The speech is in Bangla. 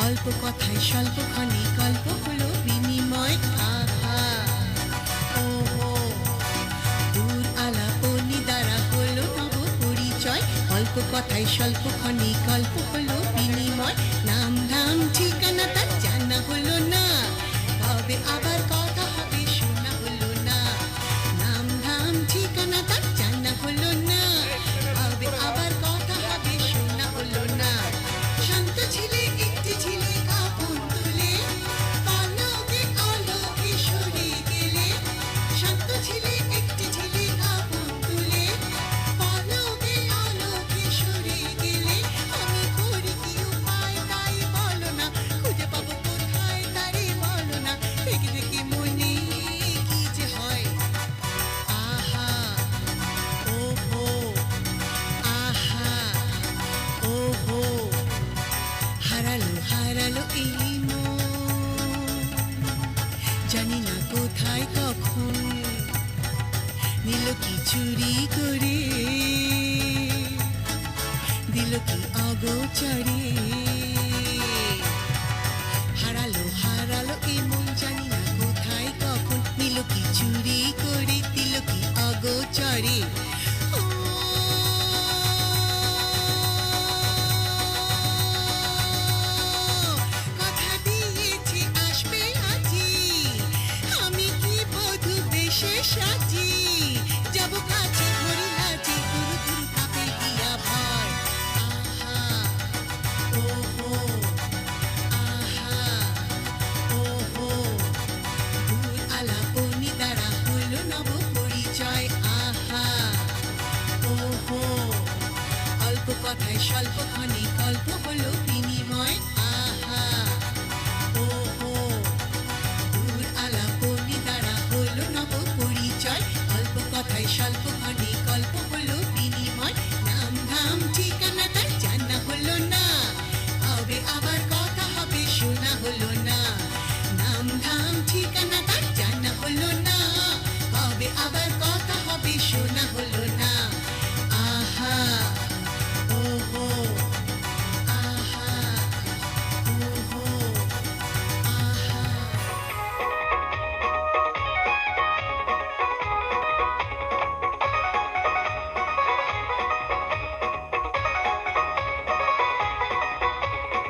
অল্প কথায় স্বল্পক্ষণে গল্প হলো বিনিময়। আহা ওহো দূর আলাপনি দ্বারা হলো নব পরিচয়। অল্প কথায় স্বল্পক্ষণে গল্প হলো বিনিময়। নাম ধাম ঠিকানা তার জানা হলো না, তবে আবার কথা হবে শোনা হলো না। নাম ধাম ঠিকানা তার জানা হলো না, তবে আবার কথা হবে শোনা হলো না। শান্ত ছিলে একটি ছিলে কাপড় তুলে পালকে আলোকে সরে গেলে। শান্ত ছিলে একটি ছিলে কাপড় তুলে পালকে আলোকে সরে গেলে। আমি করি কি উপায় তাই বলো না, খুঁজে পাবো কোথায় তারে বলো না। দেখে দেখে মনে কি যে হয়। আহা ওহো আহা ওহো হারালো হারালো এই মন, জানি না কোথায় কখন নিল কি চুরি করে, দিল কি অগোচরে। হারালো হারালো এই মন, জানি না কোথায় কখন নিল কি চুরি করে, দিল কি অগোচরে। কথা দিয়েছি আসবে আজি, আমি কি বধূ বেশে সাজি। যাব কাছে ধরি লাজি, গুরু গুরু কাপে গিয়া ভয়। আহা ওহো আহা ওহো দূর আলাপনি দ্বারা হলো নব পরিচয়। আহা ওহো অল্প কথায় স্বল্পক্ষণে গল্প হলো বিনিময়। আহা ওহো দূর আলাপনি দ্বারা হলো নব পরিচয়। অল্প কথায় স্বল্প